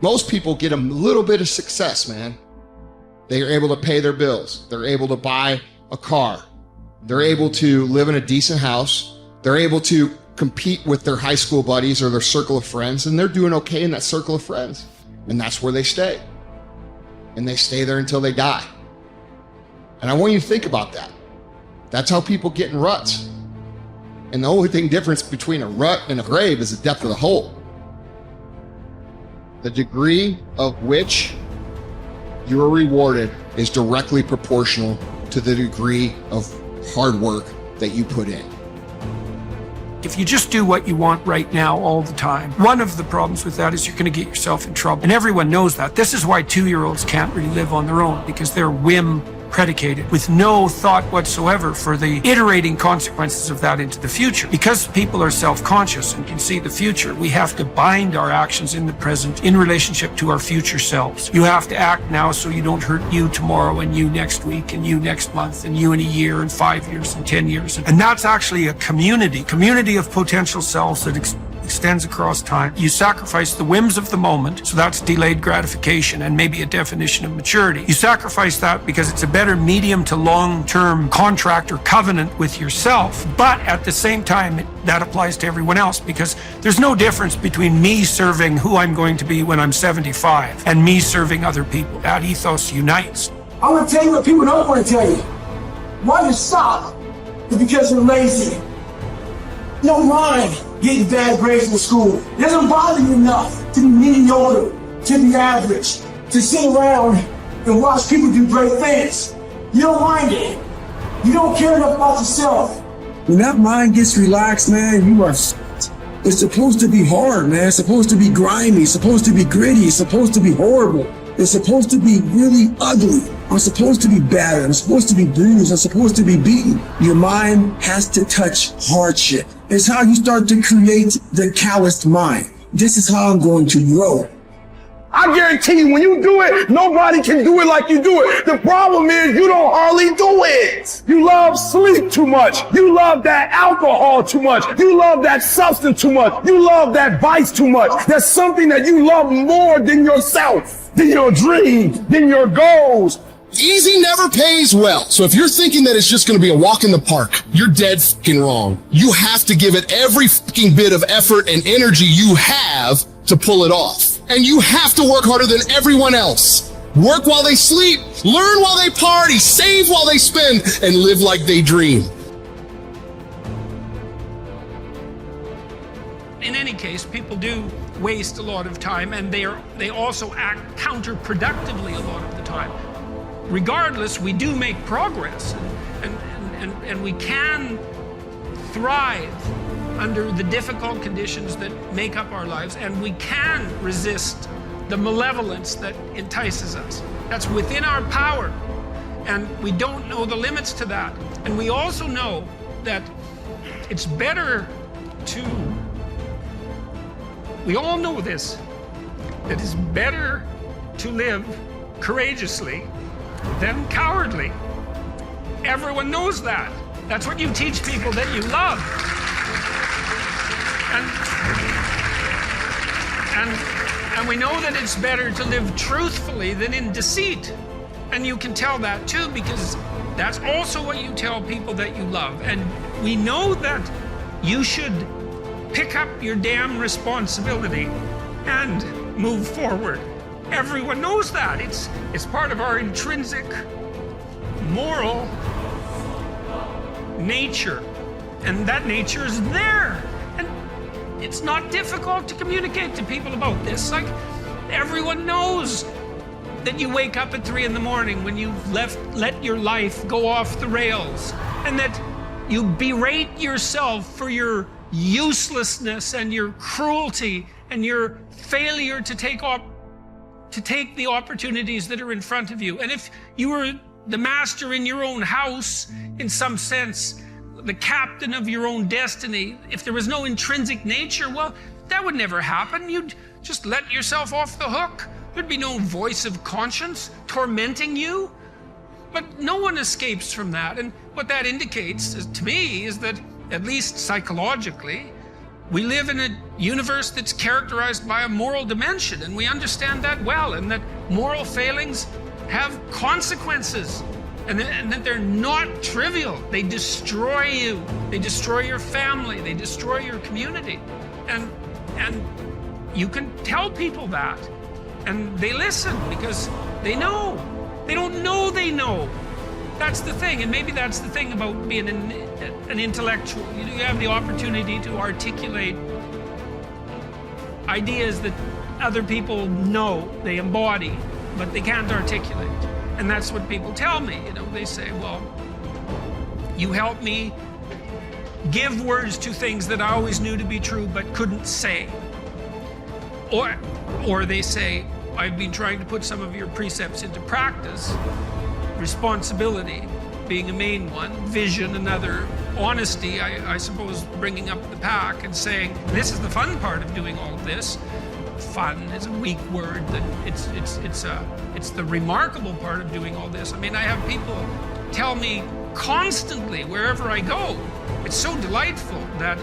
Most people get a little bit of success, man. They are able to pay their bills. They're able to buy a car. They're able to live in a decent house. They're able to compete with their high school buddies or their circle of friends, and they're doing okay in that circle of friends. And that's where they stay. And they stay there until they die. And I want you to think about that. That's how people get in ruts. And the only difference between a rut and a grave is the depth of the hole. The degree of which you are rewarded is directly proportional to the degree of hard work that you put in. If you just do what you want right now all the time, one of the problems with that is you're going to get yourself in trouble. And everyone knows that. This is why 2-year-olds can't really live on their own, because they're whim predicated with no thought whatsoever for the iterating consequences of that into the future. Because people are self-conscious and can see the future, we have to bind our actions in the present in relationship to our future selves. You have to act now so you don't hurt you tomorrow and you next week and you next month and you in a year and 5 years and 10 years. And that's actually a community of potential selves that extends across time. You sacrifice the whims of the moment, so that's delayed gratification and maybe a definition of maturity. You sacrifice that because it's a better medium to long-term contract or covenant with yourself, but at the same time, that applies to everyone else, because there's no difference between me serving who I'm going to be when I'm 75 and me serving other people. That ethos unites. I want to tell you what people don't want to tell you. Why you stop is because you're lazy. You don't mind getting bad grades in school. It doesn't bother you enough to be mediocre, to be average, to sit around and watch people do great things. You don't mind it. You don't care enough about yourself. When that mind gets relaxed, man, you are f***ed. It's supposed to be hard, man. It's supposed to be grimy. It's supposed to be gritty. It's supposed to be horrible. It's supposed to be really ugly. I'm supposed to be battered. I'm supposed to be bruised. I'm supposed to be beaten. Your mind has to touch hardship. It's how you start to create the calloused mind. This is how I'm going to grow. I guarantee you, when you do it, nobody can do it like you do it. The problem is you don't hardly do it. You love sleep too much. You love that alcohol too much. You love that substance too much. You love that vice too much. There's something that you love more than yourself, than your dreams, than your goals. Easy never pays well. So if you're thinking that it's just going to be a walk in the park, you're dead fucking wrong. You have to give it every fucking bit of effort and energy you have to pull it off. And you have to work harder than everyone else. Work while they sleep, learn while they party, save while they spend, and live like they dream. In any case, people do waste a lot of time, and they also act counterproductively a lot of the time. Regardless, we do make progress, and we can thrive under the difficult conditions that make up our lives, and we can resist the malevolence that entices us. That's within our power, and we don't know the limits to that. And we also know that it's better to, we all know this, that it's better to live courageously than cowardly. Everyone knows that. That's what you teach people that you love. And we know that it's better to live truthfully than in deceit. And you can tell that too, because that's also what you tell people that you love. And we know that you should pick up your damn responsibility and move forward. Everyone knows that. It's part of our intrinsic moral nature. And that nature is there. And it's not difficult to communicate to people about this. Like, everyone knows that you wake up at 3 in the morning when you've let your life go off the rails, and that you berate yourself for your uselessness and your cruelty and your failure to take the opportunities that are in front of you. And if you were the master in your own house, in some sense, the captain of your own destiny, if there was no intrinsic nature, well, that would never happen. You'd just let yourself off the hook. There'd be no voice of conscience tormenting you. But no one escapes from that. And what that indicates to me is that, at least psychologically, We live in a universe that's characterized by a moral dimension, and we understand that well, and that moral failings have consequences, and that they're not trivial. They destroy you. They destroy your family. They destroy your community. And you can tell people that, and they listen because they know. They don't know they know. That's the thing, and maybe that's the thing about being an intellectual. You have the opportunity to articulate ideas that other people know, they embody, but they can't articulate. And that's what people tell me. They say, well, you help me give words to things that I always knew to be true but couldn't say. Or they say, I've been trying to put some of your precepts into practice. Responsibility being a main one, vision another, honesty, I suppose, bringing up the pack and saying, this is the fun part of doing all of this. Fun is a weak word. It's the remarkable part of doing all this. I mean, I have people tell me constantly wherever I go. It's so delightful that,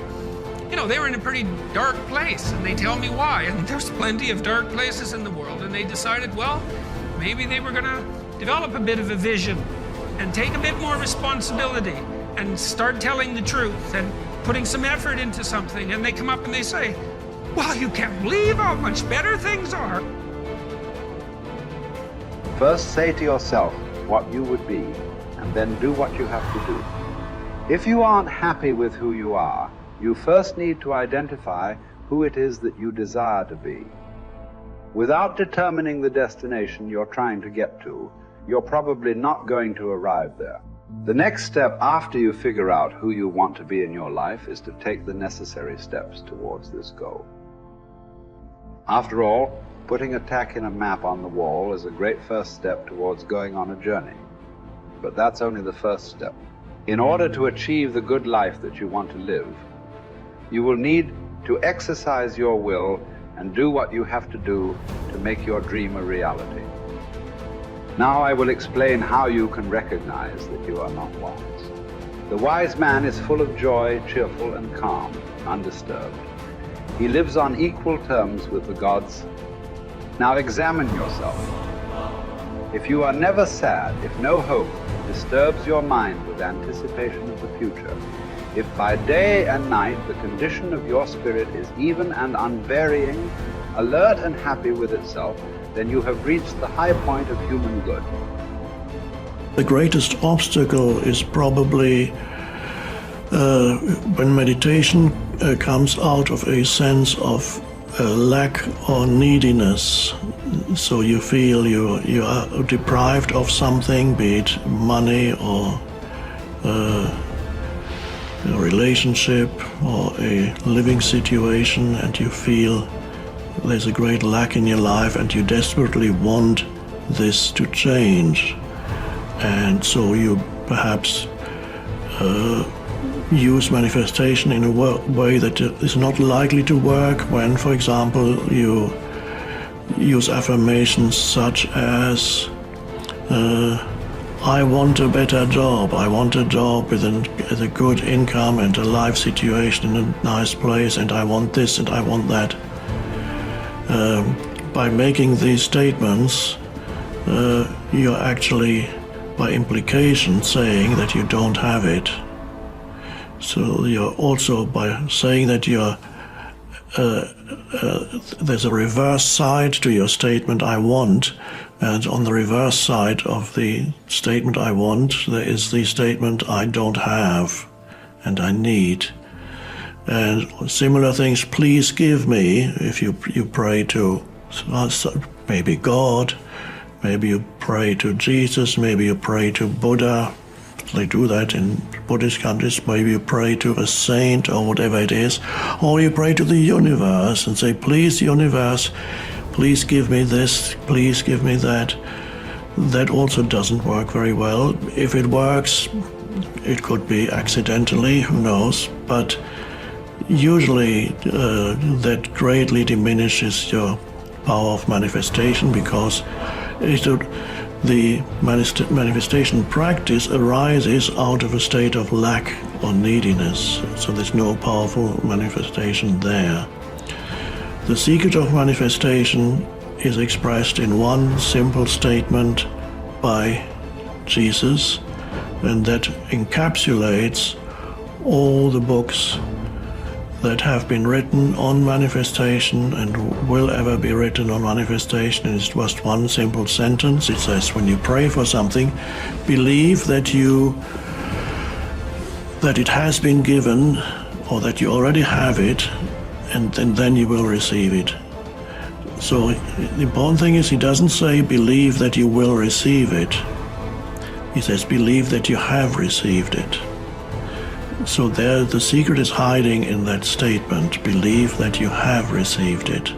they were in a pretty dark place, and they tell me why. And there's plenty of dark places in the world, and they decided, well, maybe they were going to develop a bit of a vision and take a bit more responsibility and start telling the truth and putting some effort into something. And they come up and they say, wow, you can't believe how much better things are. First say to yourself what you would be, and then do what you have to do. If you aren't happy with who you are, you first need to identify who it is that you desire to be. Without determining the destination you're trying to get to, you're probably not going to arrive there. The next step after you figure out who you want to be in your life is to take the necessary steps towards this goal. After all, putting a tack in a map on the wall is a great first step towards going on a journey. But that's only the first step. In order to achieve the good life that you want to live, you will need to exercise your will and do what you have to do to make your dream a reality. Now I will explain how you can recognize that you are not wise. The wise man is full of joy, cheerful and calm, undisturbed. He lives on equal terms with the gods. Now examine yourself. If you are never sad, if no hope disturbs your mind with anticipation of the future, if by day and night the condition of your spirit is even and unvarying, alert and happy with itself, then you have reached the high point of human good. The greatest obstacle is probably when meditation comes out of a sense of lack or neediness. So you feel you are deprived of something, be it money or a relationship or a living situation, and you feel there's a great lack in your life and you desperately want this to change. And so you perhaps use manifestation in a way that is not likely to work when, for example, you use affirmations such as I want a better job, I want a job with a good income and a life situation in a nice place, and I want this and I want that. By making these statements, you're actually, by implication, saying that you don't have it. So you're also, by saying that you're there's a reverse side to your statement, I want, and on the reverse side of the statement, I want, there is the statement, I don't have, and I need. And similar things, please give me, if you pray to maybe God, maybe you pray to Jesus, maybe you pray to Buddha. They do that in Buddhist countries. Maybe you pray to a saint or whatever it is, or you pray to the universe and say, please, universe, please give me this, please give me that. That also doesn't work very well. If it works, it could be accidentally, who knows, but usually that greatly diminishes your power of manifestation, because the manifestation practice arises out of a state of lack or neediness. So there's no powerful manifestation there. The secret of manifestation is expressed in one simple statement by Jesus, and that encapsulates all the books that have been written on manifestation and will ever be written on manifestation. It's just one simple sentence. It says, when you pray for something, believe that it has been given, or that you already have it, and then you will receive it. So the important thing is, he doesn't say believe that you will receive it. He says believe that you have received it. So there, the secret is hiding in that statement, believe that you have received it.